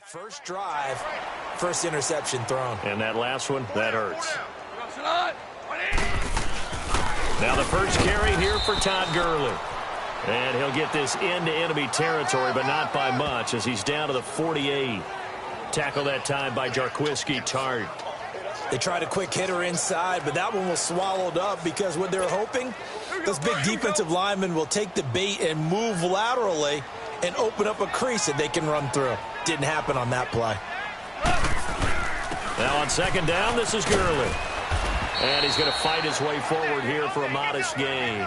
First drive, first interception thrown. And that last one, that hurts. Now the first carry here for Todd Gurley. And he'll get this into enemy territory, but not by much, as he's down to the 48. Tackle that time by Jarquiski Tart. They tried a quick hitter inside, but that one was swallowed up because what they're hoping, those big defensive linemen will take the bait and move laterally and open up a crease that they can run through. Didn't happen on that play. Now on second down, this is Gurley. And he's going to fight his way forward here for a modest gain.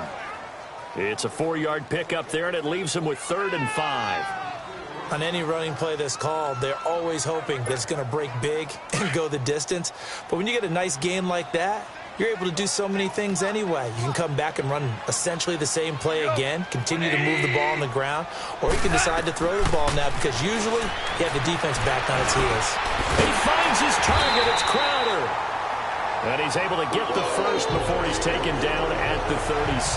It's a 4-yard pickup there, and it leaves him with 3rd and 5. On any running play that's called, they're always hoping that it's going to break big and go the distance. But when you get a nice game like that, you're able to do so many things anyway. You can come back and run essentially the same play again, continue to move the ball on the ground, or you can decide to throw the ball now because usually you have the defense back on its heels. He finds his target. It's Crowder. And he's able to get the first before he's taken down at the 36.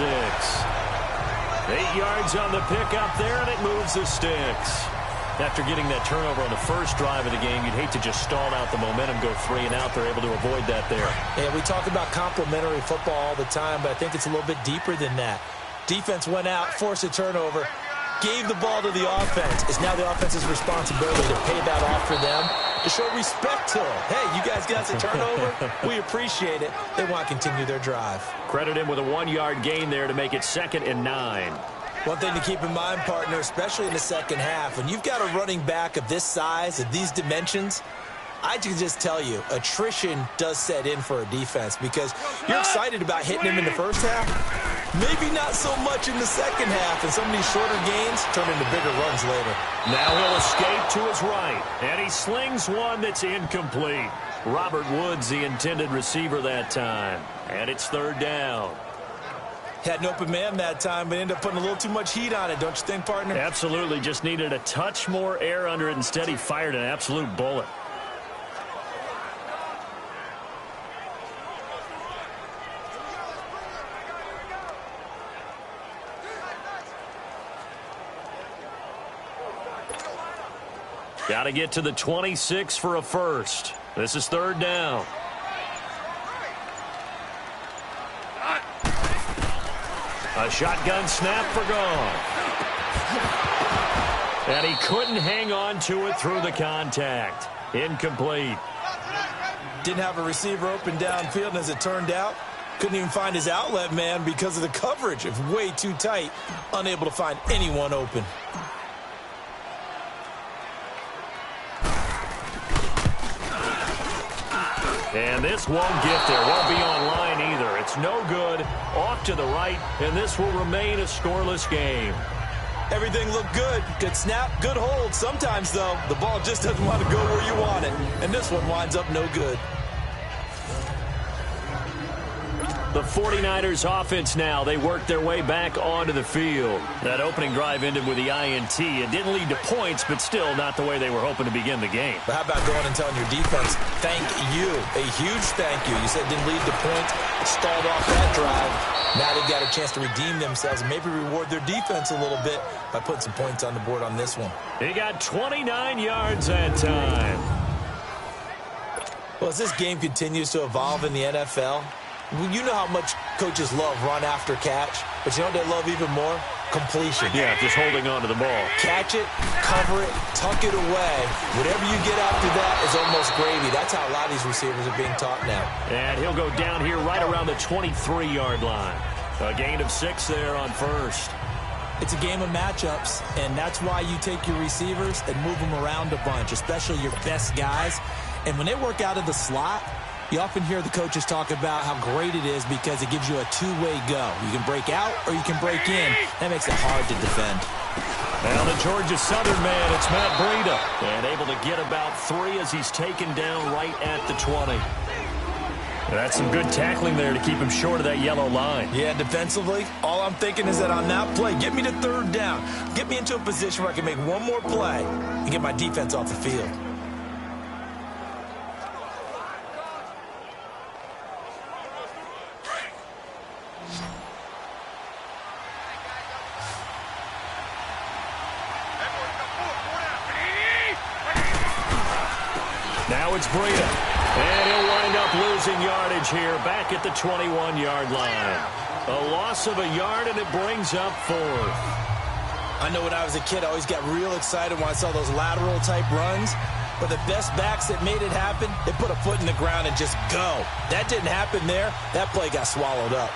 8 yards on the pickup there, and it moves the sticks. After getting that turnover on the first drive of the game, you'd hate to just stall out the momentum, go 3 and out. They're able to avoid that there. Yeah, we talk about complementary football all the time, but I think it's a little bit deeper than that. Defense went out, forced a turnover, gave the ball to the offense. It's now the offense's responsibility to pay that off for them, to show respect to them. Hey, you guys got the turnover. We appreciate it. They want to continue their drive. Credit him with a 1-yard gain there to make it 2nd and 9. One thing to keep in mind, partner, especially in the second half, when you've got a running back of this size, of these dimensions, I can just tell you, attrition does set in for a defense because you're excited about hitting him in the first half. Maybe not so much in the second half, and some of these shorter gains turn into bigger runs later. Now he'll escape to his right, and he slings one that's incomplete. Robert Woods, the intended receiver that time, and it's 3rd down. Had an open man that time, but ended up putting a little too much heat on it, don't you think, partner? Absolutely. Just needed a touch more air under it. Instead, he fired an absolute bullet. Got to get to the 26 for a first. This is 3rd down. A shotgun snap for Goff. And he couldn't hang on to it through the contact. Incomplete. Didn't have a receiver open downfield, and as it turned out, couldn't even find his outlet man because of the coverage. It's way too tight. Unable to find anyone open. And this won't get there. Won't be online either. It's no good. Off to the right, and this will remain a scoreless game. Everything looked good. Good snap, good hold. Sometimes, though, the ball just doesn't want to go where you want it. And this one winds up no good. The 49ers offense now, they work their way back onto the field. That opening drive ended with the INT. It didn't lead to points, but still not the way they were hoping to begin the game. But how about going and telling your defense, thank you, a huge thank you. You said it didn't lead to points, stalled off that drive. Now they've got a chance to redeem themselves and maybe reward their defense a little bit by putting some points on the board on this one. He got 29 yards that time. Well, as this game continues to evolve in the NFL, you know how much coaches love run after catch, but you know what they love even more? Completion. Yeah, just holding on to the ball. Catch it, cover it, tuck it away. Whatever you get after that is almost gravy. That's how a lot of these receivers are being taught now. And he'll go down here right around the 23-yard line. A gain of 6 there on first. It's a game of matchups, and that's why you take your receivers and move them around a bunch, especially your best guys. And when they work out of the slot, you often hear the coaches talk about how great it is because it gives you a two-way go. You can break out or you can break in. That makes it hard to defend. Now the Georgia Southern man, it's Matt Breida. And able to get about 3 as he's taken down right at the 20. That's some good tackling there to keep him short of that yellow line. Yeah, defensively, all I'm thinking is that on that play, get me to 3rd down. Get me into a position where I can make one more play and get my defense off the field. Now it's Breida. And he'll wind up losing yardage here back at the 21-yard line. A loss of a yard, and it brings up 4th. I know when I was a kid, I always got real excited when I saw those lateral-type runs. But the best backs that made it happen, they put a foot in the ground and just go. That didn't happen there. That play got swallowed up.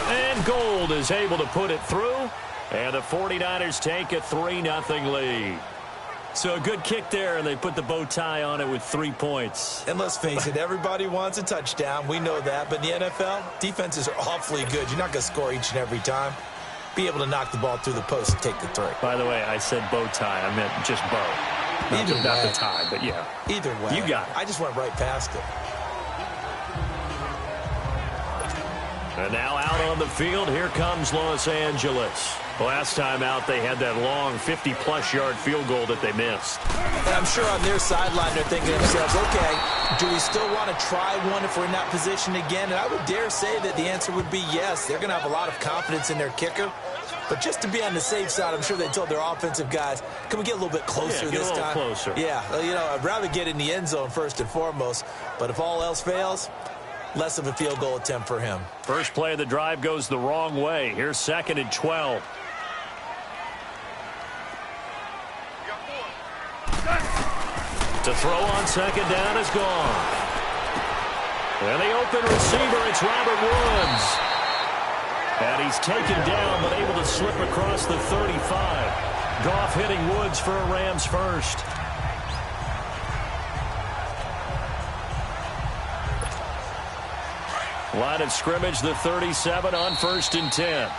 And Gold is able to put it through. And the 49ers take a 3-0 lead. So a good kick there, and they put the bow tie on it with 3 points. And let's face it, everybody wants a touchdown. We know that. But in the NFL, defenses are awfully good. You're not going to score each and every time. Be able to knock the ball through the post and take the 3. By the way, I said bow tie. I meant just bow. Not the tie, but yeah. Either way. You got it. I just went right past it. And now out on the field, here comes Los Angeles. Last time out, they had that long 50-plus yard field goal that they missed. And I'm sure on their sideline, they're thinking to themselves, okay, do we still want to try one if we're in that position again? And I would dare say that the answer would be yes. They're going to have a lot of confidence in their kicker. But just to be on the safe side, I'm sure they told their offensive guys, can we get a little bit closer this time? Closer. Yeah, you know, I'd rather get in the end zone first and foremost. But if all else fails, less of a field goal attempt for him. First play of the drive goes the wrong way. Here's 2nd and 12. To throw on 2nd down is gone. And the open receiver, it's Robert Woods. And he's taken down, but able to slip across the 35. Goff hitting Woods for a Rams first. Line of scrimmage, the 37 on 1st and 10.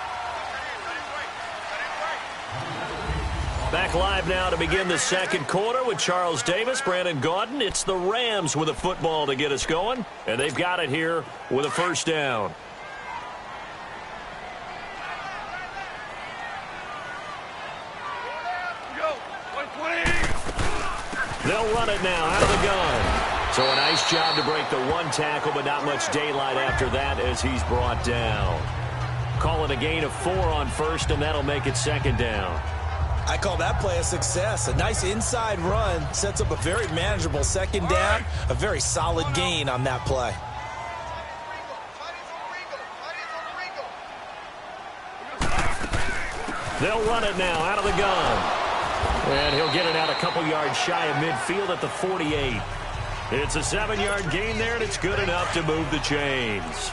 Back live now to begin the 2nd quarter with Charles Davis, Brandon Gaudin. It's the Rams with a football to get us going, and they've got it here with a 1st down. They'll run it now out of the gun. So a nice job to break the 1 tackle, but not much daylight after that as he's brought down. Call it a gain of 4 on 1st, and that'll make it 2nd down. I call that play a success. A nice inside run sets up a very manageable 2nd down. A very solid gain on that play. They'll run it now out of the gun. And he'll get it out a couple yards shy of midfield at the 48. It's a 7-yard gain there, and it's good enough to move the chains.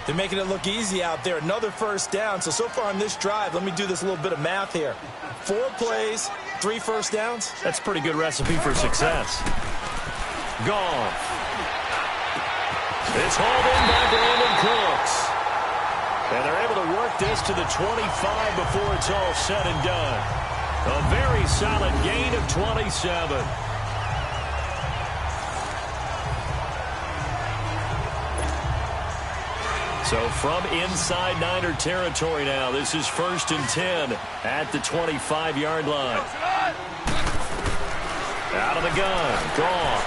They're making it look easy out there. Another 1st down. So far on this drive, let me do this little bit of math here. 4 plays, 3 1st downs. That's a pretty good recipe for success. Gone. It's hauled in by Brandon Cooks. And they're able to work this to the 25 before it's all said and done. A very solid gain of 27. So from inside Niner territory now, this is 1st and 10 at the 25-yard line. Out of the gun, Goff.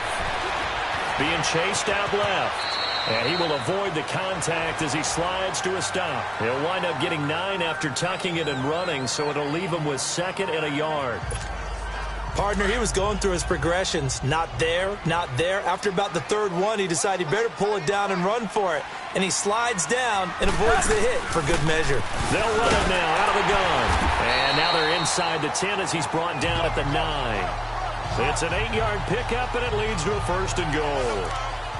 Being chased out left. And he will avoid the contact as he slides to a stop. He'll wind up getting 9 after tucking it and running, so it'll leave him with 2nd and a yard. Partner, he was going through his progressions. Not there, not there. After about the 3rd one, he decided he better pull it down and run for it. And he slides down and avoids the hit for good measure. They'll run it now out of the gun. And now they're inside the 10 as he's brought down at the 9. It's an 8-yard pickup, and it leads to a 1st and goal.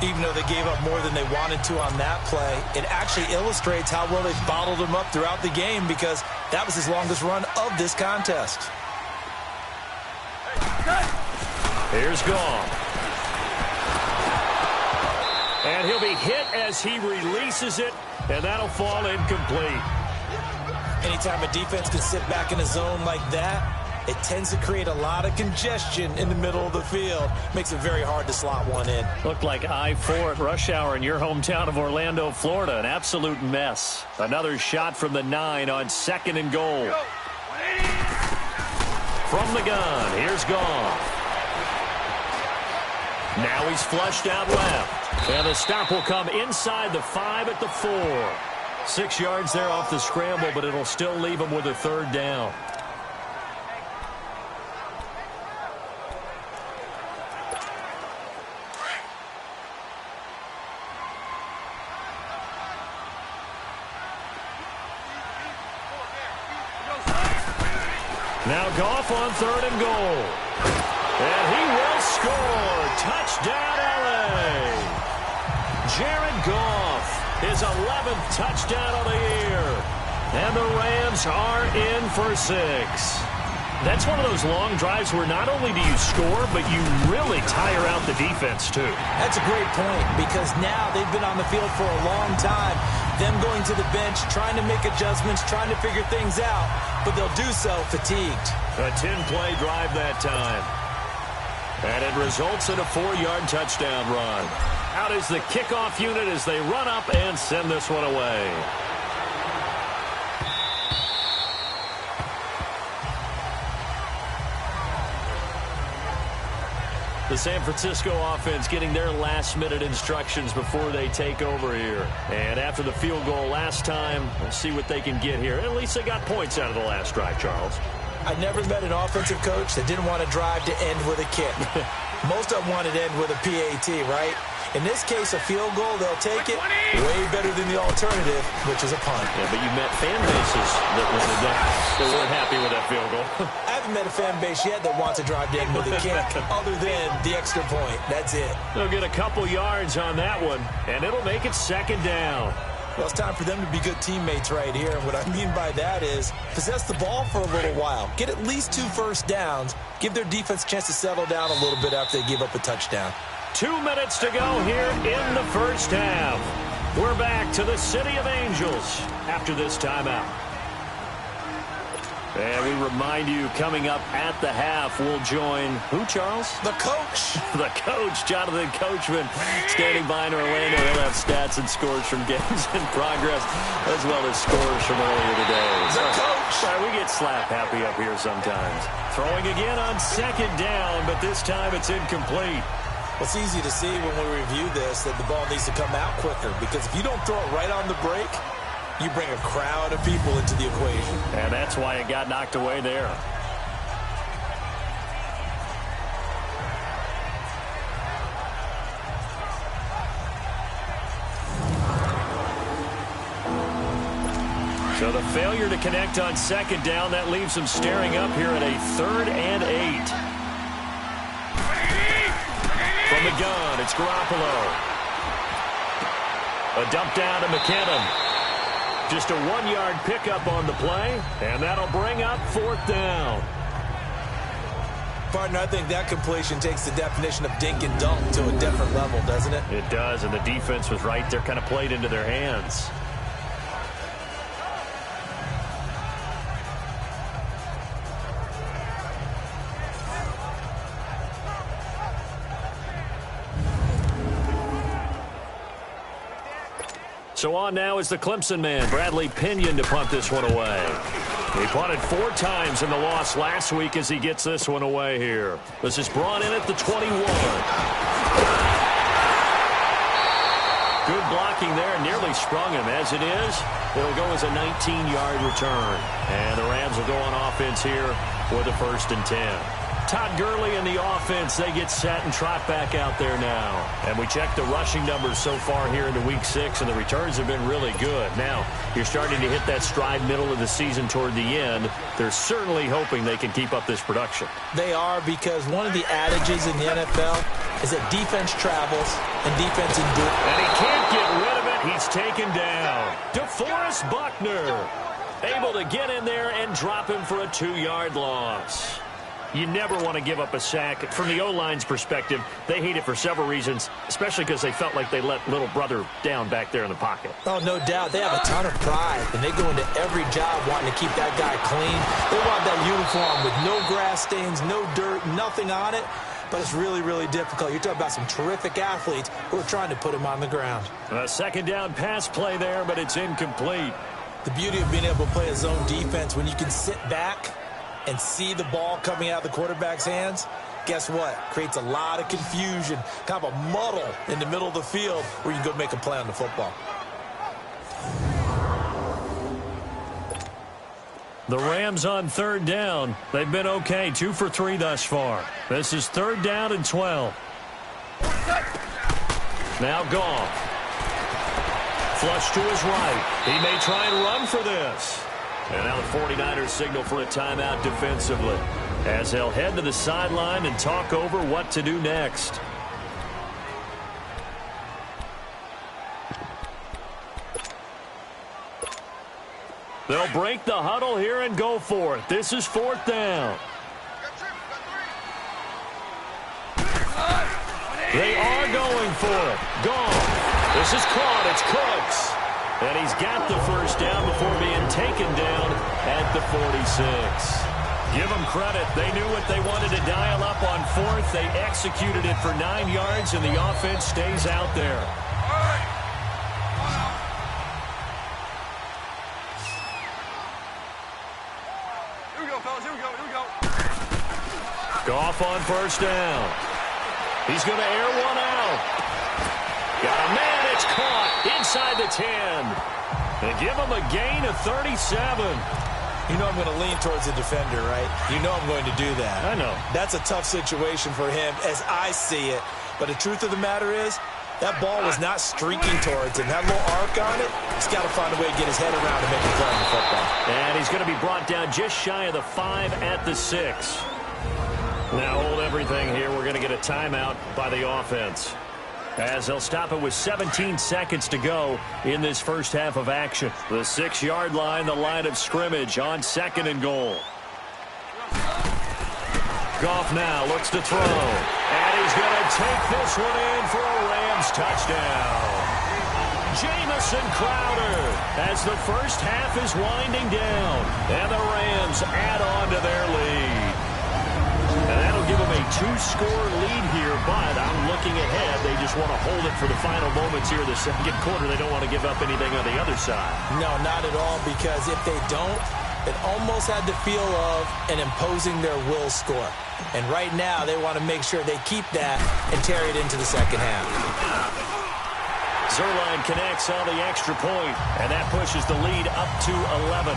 Even though they gave up more than they wanted to on that play, it actually illustrates how well they've bottled him up throughout the game because that was his longest run of this contest. Here's Goff. And he'll be hit as he releases it, and that'll fall incomplete. Anytime a defense can sit back in a zone like that, it tends to create a lot of congestion in the middle of the field. Makes it very hard to slot one in. Looked like I-4 at rush hour in your hometown of Orlando, Florida. An absolute mess. Another shot from the 9 on 2nd and goal. From the gun, here's Goff. Now he's flushed out left. And the stop will come inside the 5 at the 4. 6 yards there off the scramble, but it'll still leave them with a third down. Now Goff on 3rd and goal. And he will score. Touchdown, LA. Jared Goff, his 11th touchdown of the year. And the Rams are in for 6. That's one of those long drives where not only do you score, but you really tire out the defense, too. That's a great point, because now they've been on the field for a long time. Them going to the bench, trying to make adjustments, trying to figure things out, but they'll do so fatigued. A 10-play drive that time. And it results in a 4-yard touchdown run. Out is the kickoff unit as they run up and send this one away. The San Francisco offense getting their last-minute instructions before they take over here. And after the field goal last time, we'll see what they can get here. At least they got points out of the last drive, Charles. I never met an offensive coach that didn't want to drive to end with a kick. Most of them wanted to end with a PAT, right? In this case, a field goal, they'll take it way better than the alternative, which is a punt. Yeah, but you met fan bases that weren't happy with that field goal. I haven't met a fan base yet that wants to drive to end with a kick, other than the extra point. That's it. They'll get a couple yards on that one, and it'll make it 2nd down. Well, it's time for them to be good teammates right here. And what I mean by that is possess the ball for a little while. Get at least 2 first downs. Give their defense a chance to settle down a little bit after they give up a touchdown. 2 minutes to go here in the first half. We're back to the City of Angels after this timeout. And we remind you, coming up at the half, we'll join who, Charles? The coach. The coach, Jonathan Coachman, standing by in Orlando. He'll have stats and scores from games in progress, as well as scores from earlier today. The coach. We get slap happy up here sometimes. Throwing again on 2nd down, but this time it's incomplete. Well, it's easy to see when we review this that the ball needs to come out quicker, because if you don't throw it right on the break, you bring a crowd of people into the equation. And that's why it got knocked away there. So the failure to connect on 2nd down, that leaves them staring up here at a 3rd and 8. From the gun, it's Garoppolo. A dump down to McKinnon. Just a 1-yard pickup on the play, and that'll bring up 4th down. Partner, I think that completion takes the definition of dink and dunk to a different level, doesn't it? It does, and the defense was right there, kind of played into their hands. So on now is the Clemson man, Bradley Pinion, to punt this one away. He punted 4 times in the loss last week as he gets this one away here. This is brought in at the 21. Good blocking there, nearly sprung him. As it is, it'll go as a 19-yard return. And the Rams will go on offense here with a 1st and 10. Todd Gurley and the offense, they get set and trot back out there now. And we check the rushing numbers so far here into Week 6, and the returns have been really good. Now, you're starting to hit that stride middle of the season toward the end. They're certainly hoping they can keep up this production. They are, because one of the adages in the NFL is that defense travels and defense endures. And he can't get rid of it. He's taken down. DeForest Buckner able to get in there and drop him for a 2-yard loss. You never want to give up a sack. From the O-line's perspective, they hate it for several reasons, especially because they felt like they let little brother down back there in the pocket. Oh, no doubt. They have a ton of pride, and they go into every job wanting to keep that guy clean. They want that uniform with no grass stains, no dirt, nothing on it. But it's really, really difficult. You're talking about some terrific athletes who are trying to put him on the ground. A 2nd down pass play there, but it's incomplete. The beauty of being able to play a zone defense, when you can sit back and see the ball coming out of the quarterback's hands, guess what? Creates a lot of confusion, kind of a muddle in the middle of the field where you can go make a play on the football. The Rams on third down. They've been okay, 2 for 3 thus far. This is 3rd down and 12. Now Goff. Flush to his right. He may try and run for this. And now the 49ers signal for a timeout defensively, as they'll head to the sideline and talk over what to do next. They'll break the huddle here and go for it. This is 4th down. They are going for it. Gone. This is caught. It's Cooks. And he's got the first down before being taken down at the 46. Give them credit. They knew what they wanted to dial up on 4th. They executed it for 9 yards, and the offense stays out there. Goff on first down. He's going to air one out. Got a man. It's caught inside the 10. They give him a gain of 37. You know I'm going to lean towards the defender, right? You know I'm going to do that. I know. That's a tough situation for him as I see it. But the truth of the matter is, that ball was not streaking towards him. That little arc on it, he's got to find a way to get his head around and make a play on the football. And he's going to be brought down just shy of the 5 at the 6. Now hold everything here. We're going to get a timeout by the offense, as they'll stop it with 17 seconds to go in this first half of action. The 6-yard line, the line of scrimmage on 2nd and goal. Goff now looks to throw, and he's going to take this one in for a Rams touchdown. Jamison Crowder, as the first half is winding down, and the Rams add on to their lead. And that'll give them a 2-score lead here, but I'm looking ahead. They just want to hold it for the final moments here in the second quarter. They don't want to give up anything on the other side. No, not at all, because if they don't, it almost had the feel of an imposing their will score. And right now, they want to make sure they keep that and carry it into the second half. Zerline connects on the extra point, and that pushes the lead up to 11.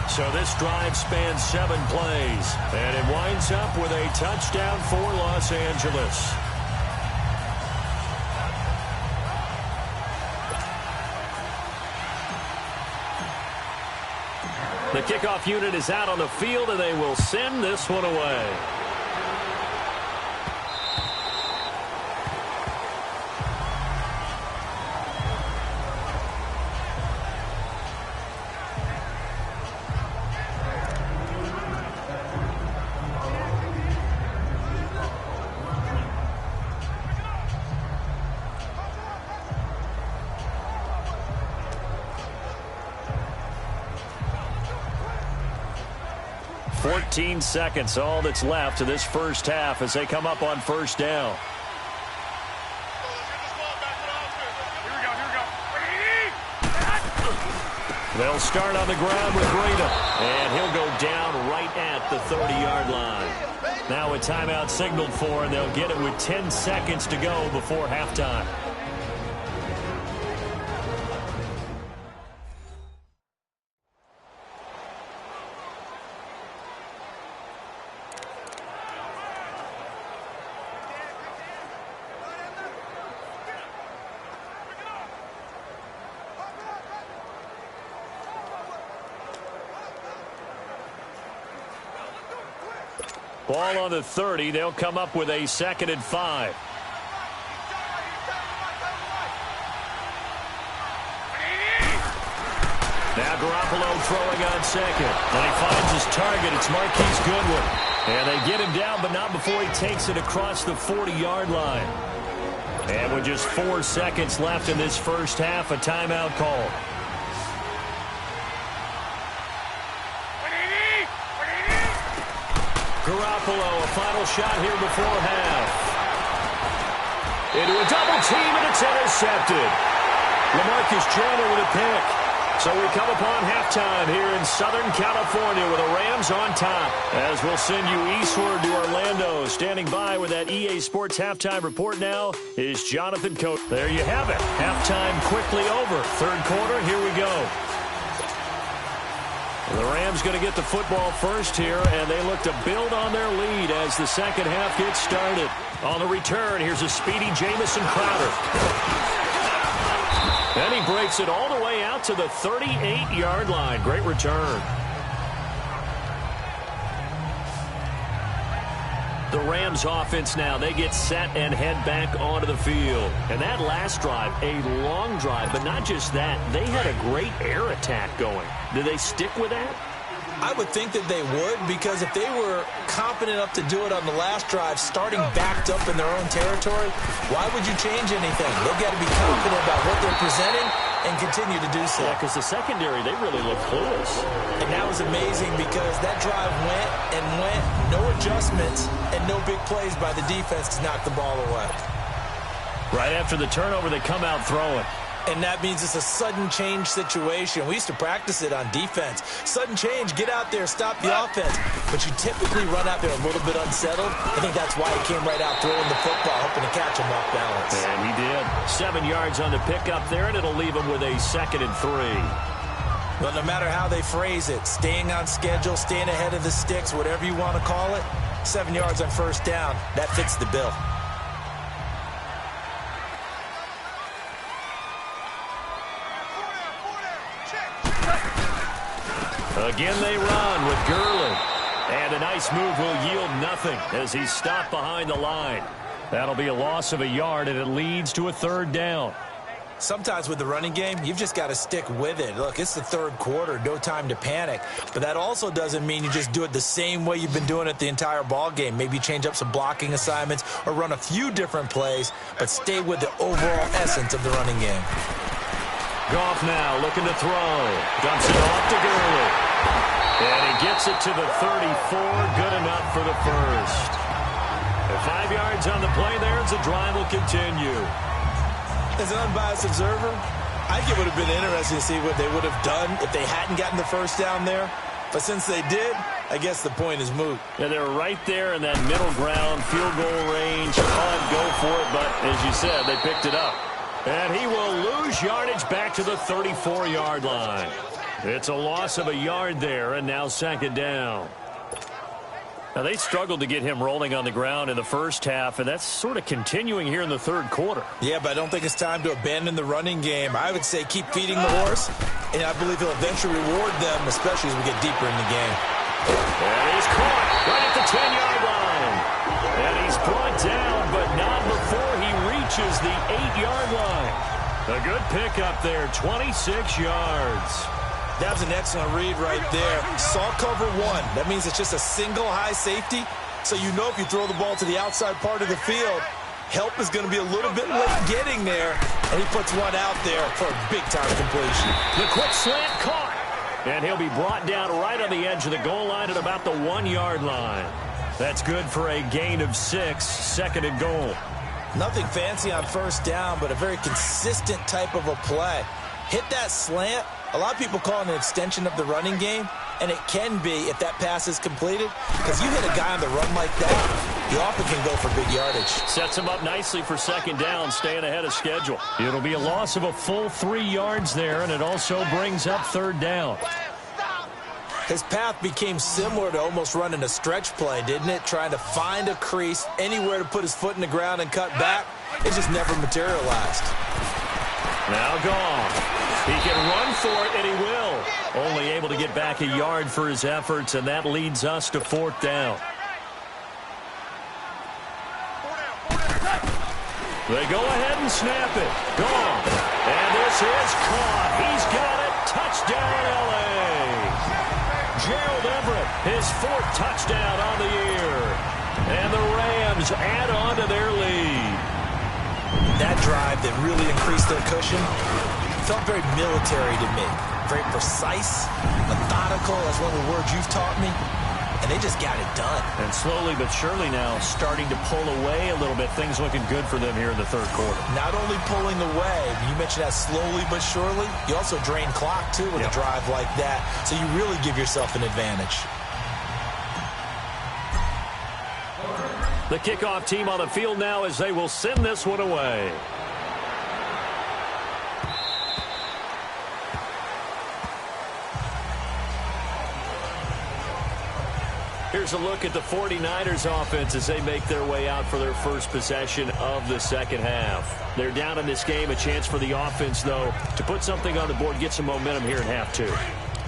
So this drive spans 7 plays, and it winds up with a touchdown for Los Angeles. The kickoff unit is out on the field, and they will send this one away. Seconds, all that's left to this first half as they come up on first down. They'll start on the ground with Breida, and he'll go down right at the 30-yard line. Now a timeout signaled for, and they'll get it with 10 seconds to go before halftime. Ball on the 30. They'll come up with a 2nd and 5. Now Garoppolo throwing on 2nd. And he finds his target. It's Marquise Goodwin. And they get him down, but not before he takes it across the 40-yard line. And with just 4 seconds left in this first half, a timeout call. Garoppolo, a final shot here before half. Into a double team, and it's intercepted. LaMarcus Joyner with a pick. So we come upon halftime here in Southern California with the Rams on top. As we'll send you eastward to Orlando. Standing by with that EA Sports halftime report now is Jonathan Cote. There you have it. Halftime quickly over. Third quarter, here we go. The Rams going to get the football first here, and they look to build on their lead as the second half gets started. On the return, here's a speedy Jamison Crowder. And he breaks it all the way out to the 38-yard line. Great return. The Rams offense now, they get set and head back onto the field. And that last drive, a long drive, but not just that, they had a great air attack going. Did they stick with that? I would think that they would, because if they were confident enough to do it on the last drive, starting backed up in their own territory, why would you change anything? They've got to be confident about what they're presenting and continue to do so. Yeah, because the secondary, they really look clueless. And that was amazing because that drive went and went, no adjustments, and no big plays by the defense to knock the ball away. Right after the turnover, they come out throwing. And that means it's a sudden change situation. We used to practice it on defense. Sudden change, get out there, stop the offense. But you typically run out there a little bit unsettled. I think that's why he came right out throwing the football, hoping to catch him off balance. And he did. 7 yards on the pickup there, and it'll leave him with a 2nd and 3. Well, no matter how they phrase it, staying on schedule, staying ahead of the sticks, whatever you want to call it, 7 yards on first down, that fits the bill. Again they run with Gurley. And a nice move will yield nothing as he's stopped behind the line. That'll be a loss of a yard, and it leads to a 3rd down. Sometimes with the running game, you've just got to stick with it. Look, it's the 3rd quarter, no time to panic. But that also doesn't mean you just do it the same way you've been doing it the entire ball game. Maybe change up some blocking assignments or run a few different plays, but stay with the overall essence of the running game. Goff now looking to throw. Dumps it off to Gurley. And he gets it to the 34. Good enough for the first. And 5 yards on the play there as the drive will continue. As an unbiased observer, I think it would have been interesting to see what they would have done if they hadn't gotten the first down there. But since they did, I guess the point is moot. Yeah, they're right there in that middle ground, field goal range. Go for it, but as you said, they picked it up. And he will lose yardage back to the 34-yard line. It's a loss of a yard there, and now 2nd down. Now, they struggled to get him rolling on the ground in the first half, and that's sort of continuing here in the 3rd quarter. Yeah, but I don't think it's time to abandon the running game. I would say keep feeding the horse, and I believe he'll eventually reward them, especially as we get deeper in the game. And he's caught right at the 10-yard line. And he's brought down, but not before he reaches the 8-yard line. A good pickup there, 26 yards. That was an excellent read right there. Saw cover 1. That means it's just a single high safety. So you know if you throw the ball to the outside part of the field, help is going to be a little bit late getting there. And he puts one out there for a big-time completion. The quick slant caught. And he'll be brought down right on the edge of the goal line at about the 1-yard line. That's good for a gain of 6, 2nd and goal. Nothing fancy on first down, but a very consistent type of a play. Hit that slant. A lot of people call it an extension of the running game, and it can be if that pass is completed, because you hit a guy on the run like that, you often can go for big yardage. Sets him up nicely for 2nd down, staying ahead of schedule. It'll be a loss of a full 3 yards there, and it also brings up 3rd down. His path became similar to almost running a stretch play, didn't it? Trying to find a crease, anywhere to put his foot in the ground and cut back. It just never materialized. Now Goff. He can run for it, and he will. Only able to get back a yard for his efforts, and that leads us to 4th down. They go ahead and snap it. Goff. And this is caught. He's got it. Touchdown, L.A. Gerald Everett, his 4th touchdown on the year. And the Rams add on to their lead. That drive that really increased their cushion felt very military to me. Very precise, methodical, that's one of the words you've taught me. And they just got it done. And slowly but surely now starting to pull away a little bit. Things looking good for them here in the 3rd quarter. Not only pulling away, you mentioned that slowly but surely, you also drain clock too with a drive like that. So you really give yourself an advantage. The kickoff team on the field now as they will send this one away. Here's a look at the 49ers offense as they make their way out for their first possession of the second half. They're down in this game. A chance for the offense, though, to put something on the board, get some momentum here in half two.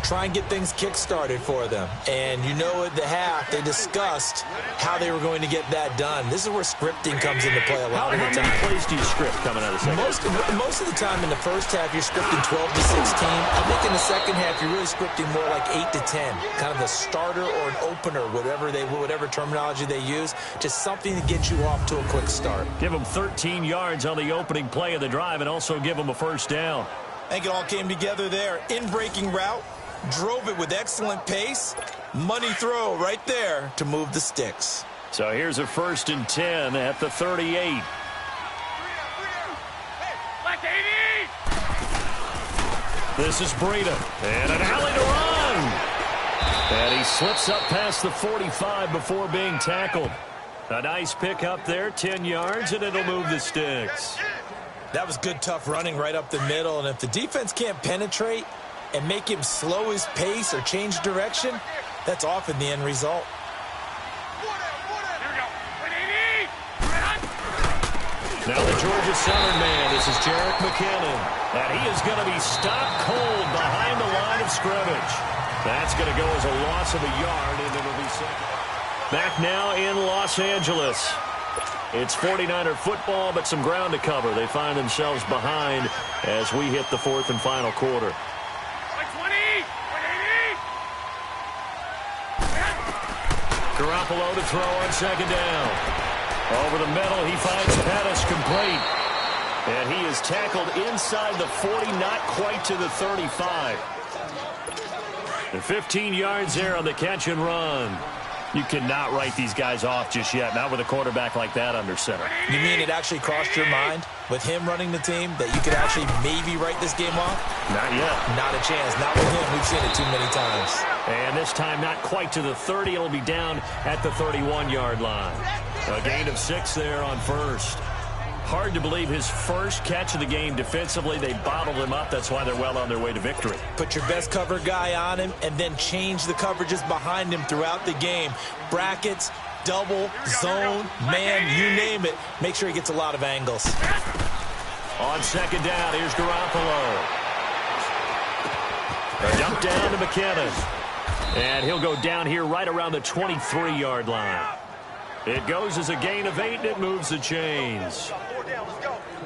Try and get things kick-started for them. And you know at the half, they discussed how they were going to get that done. This is where scripting comes into play a lot of the time. How many plays do you script coming out of the second half? Most of the time in the first half, you're scripting 12 to 16. I think in the second half, you're really scripting more like 8 to 10. Kind of a starter or an opener, whatever terminology they use. Just something to get you off to a quick start. Give them 13 yards on the opening play of the drive and also give them a first down. I think it all came together there. In-breaking route. Drove it with excellent pace. Money throw right there to move the sticks. So here's a 1st and 10 at the 38. This is Breida. And an alley to run. And he slips up past the 45 before being tackled. A nice pick up there, 10 yards, and it'll move the sticks. That was good, tough running right up the middle. And if the defense can't penetrate and make him slow his pace or change direction, that's often the end result. Now the Georgia Southern man, this is Jerick McKinnon. And he is going to be stopped cold behind the line of scrimmage. That's going to go as a loss of a yard, and it'll be second. Back now in Los Angeles. It's 49er football, but some ground to cover. They find themselves behind as we hit the 4th and final quarter. Garoppolo to throw on second down. Over the middle, he finds Pettis complete. And he is tackled inside the 40, not quite to the 35. And 15 yards there on the catch and run. You cannot write these guys off just yet, not with a quarterback like that under center. You mean it actually crossed your mind with him running the team that you could actually maybe write this game off? Not yet. Not a chance. Not with him. We've seen it too many times. And this time not quite to the 30. It'll be down at the 31-yard line. A gain of 6 there on first. Hard to believe his first catch of the game defensively. They bottled him up. That's why they're well on their way to victory. Put your best cover guy on him and then change the coverages behind him throughout the game. Brackets, double, zone, man, you name it. Make sure he gets a lot of angles. On second down, here's Garoppolo. A dump down to McKinnon. And he'll go down here right around the 23-yard line. It goes as a gain of 8, and it moves the chains.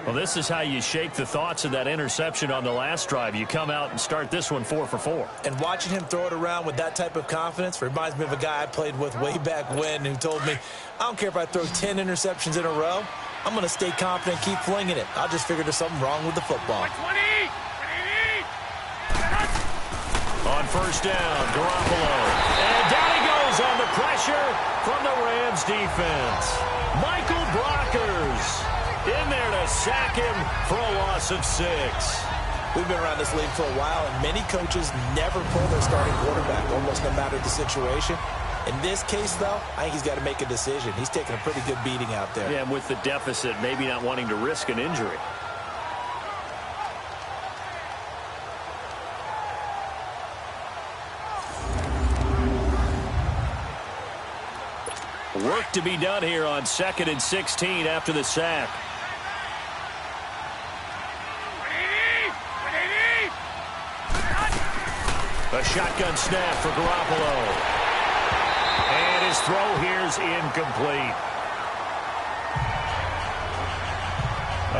Well, this is how you shake the thoughts of that interception on the last drive. You come out and start this one 4 for 4. And watching him throw it around with that type of confidence reminds me of a guy I played with way back when who told me, I don't care if I throw 10 interceptions in a row. I'm going to stay confident, keep flinging it. I'll just figure there's something wrong with the football. On first down, Garoppolo. And down he goes on the pressure from the Rams defense. Michael Brockers in there to sack him for a loss of 6. We've been around this league for a while, and many coaches never pull their starting quarterback, almost no matter the situation. In this case, though, I think he's got to make a decision. He's taking a pretty good beating out there. Yeah, and with the deficit, maybe not wanting to risk an injury. Work to be done here on 2nd and 16 after the sack. A shotgun snap for Garoppolo. And his throw here's incomplete.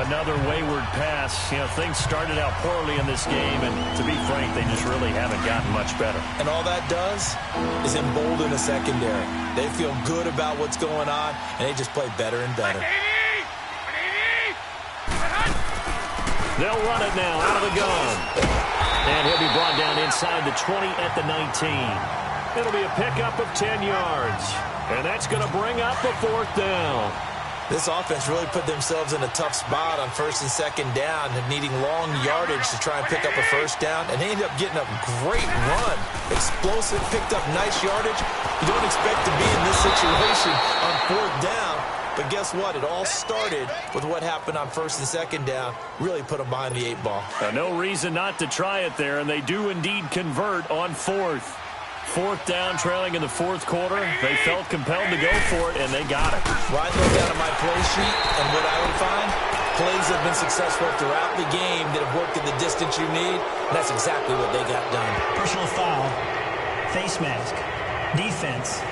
Another wayward pass. You know, things started out poorly in this game, and to be frank, they just really haven't gotten much better. And all that does is embolden the secondary. They feel good about what's going on, and they just play better and better. They'll run it now out of the gun. And he'll be brought down inside the 20 at the 19. It'll be a pickup of 10 yards. And that's going to bring up the 4th down. This offense really put themselves in a tough spot on 1st and 2nd down, needing long yardage to try and pick up a first down, and they ended up getting a great run. Explosive, picked up nice yardage. You don't expect to be in this situation on 4th down, but guess what? It all started with what happened on 1st and 2nd down. Really put them behind the 8 ball. No reason not to try it there, and they do indeed convert on 4th. 4th down, trailing in the 4th quarter. They felt compelled to go for it, and they got it. Right, look down at my play sheet, and what I would find, plays have been successful throughout the game that have worked in the distance you need, and that's exactly what they got done. Personal foul, face mask, defense.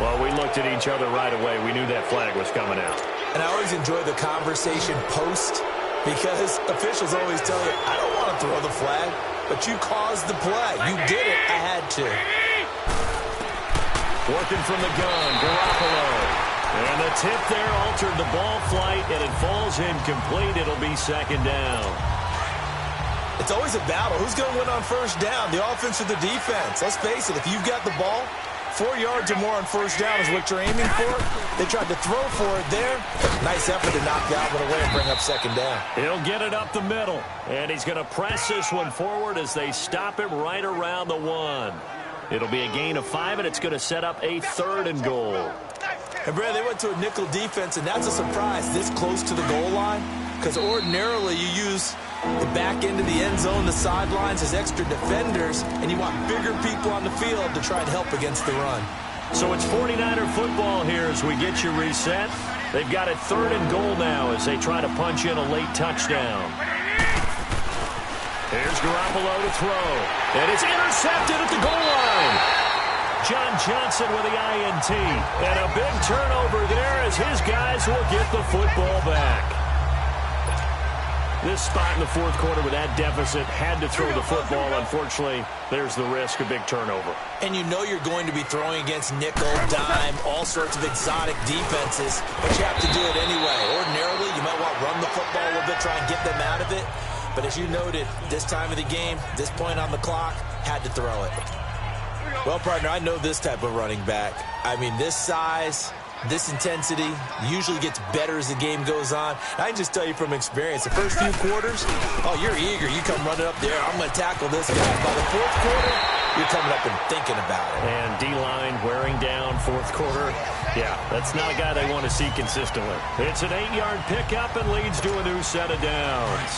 Well, we looked at each other right away. We knew that flag was coming out. And I always enjoy the conversation post, because officials always tell you, I don't want to throw the flag, but you caused the play. You did it. I had to. Working from the gun, Garoppolo. And the tip there altered the ball flight, and it falls incomplete. It'll be 2nd down. It's always a battle. Who's going to win on 1st down, the offense or the defense? Let's face it, if you've got the ball, 4 yards or more on 1st down is what you're aiming for. They tried to throw for it there. Nice effort to knock that one away and bring up 2nd down. He'll get it up the middle, and he's going to press this one forward as they stop him right around the 1. It'll be a gain of 5, and it's going to set up a 3rd and goal. And, Brad, they went to a nickel defense, and that's a surprise this close to the goal line, because ordinarily you use the back end of the end zone, the sidelines as extra defenders, and you want bigger people on the field to try and help against the run. So it's 49er football here as we get you reset. They've got it 3rd and goal now as they try to punch in a late touchdown. Here's Garoppolo to throw. And it's intercepted at the goal line. John Johnson with the INT. And a big turnover there as his guys will get the football back. This spot in the 4th quarter with that deficit had to throw the football. Unfortunately, there's the risk of big turnover. And you know you're going to be throwing against nickel, dime, all sorts of exotic defenses, but you have to do it anyway. Ordinarily, you might want to run the football a little bit, try and get them out of it. But as you noted, this time of the game, this point on the clock, had to throw it. Well, partner, I know this type of running back. I mean, this size, this intensity usually gets better as the game goes on. I can just tell you from experience, the first few quarters, oh, you're eager. You come running up there. I'm going to tackle this guy. By the 4th quarter, you're coming up and thinking about it. And D-line wearing down 4th quarter. Yeah, that's not a guy they want to see consistently. It's an 8-yard pickup and leads to a new set of downs.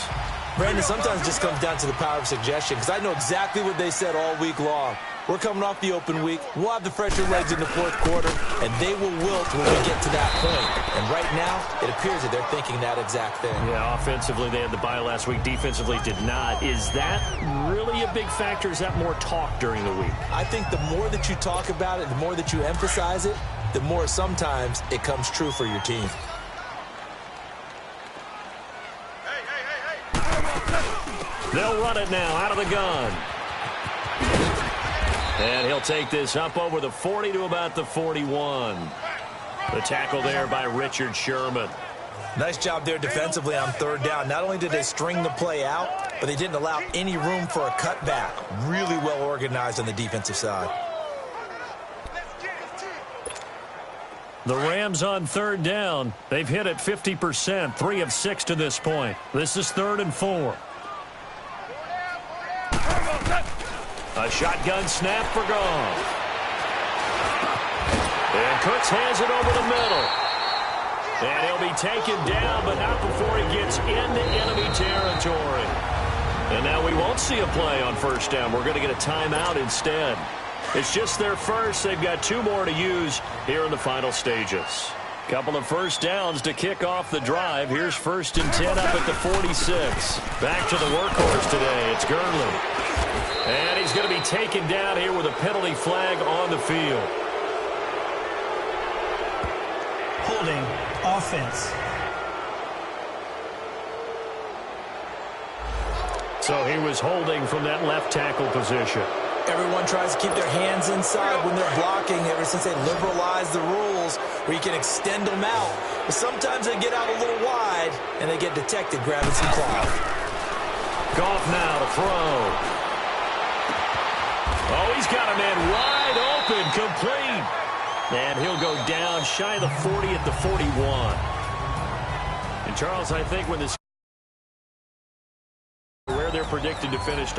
Brandon, sometimes it just comes down to the power of suggestion, because I know exactly what they said all week long. We're coming off the open week. We'll have the fresher legs in the 4th quarter, and they will wilt when we get to that point. And right now, it appears that they're thinking that exact thing. Yeah, offensively, they had the bye last week. Defensively, did not. Is that really a big factor? Is that more talk during the week? I think the more that you talk about it, the more that you emphasize it, the more sometimes it comes true for your team. They'll run it now out of the gun. And he'll take this up over the 40 to about the 41. The tackle there by Richard Sherman. Nice job there defensively on 3rd down. Not only did they string the play out, but they didn't allow any room for a cutback. Really well organized on the defensive side. The Rams on 3rd down. They've hit it 50%, 3 of 6 to this point. This is 3rd and 4. A shotgun snap for Goff. And Cooks hands it over the middle. And he'll be taken down, but not before he gets into enemy territory. And now we won't see a play on 1st down. We're going to get a timeout instead. It's just their first. They've got 2 more to use here in the final stages. Couple of 1st downs to kick off the drive. Here's 1st and 10 up at the 46. Back to the workhorse today. It's Gurley. And he's going to be taken down here with a penalty flag on the field. Holding, offense. So he was holding from that left tackle position. Everyone tries to keep their hands inside when they're blocking ever since they liberalized the rules where you can extend them out. But sometimes they get out a little wide and they get detected grabbing some clout. Goff now to throw. Oh, he's got a man wide open, complete. And he'll go down shy of the 40 at the 41. And, Charles, I think when this where they're predicted to finish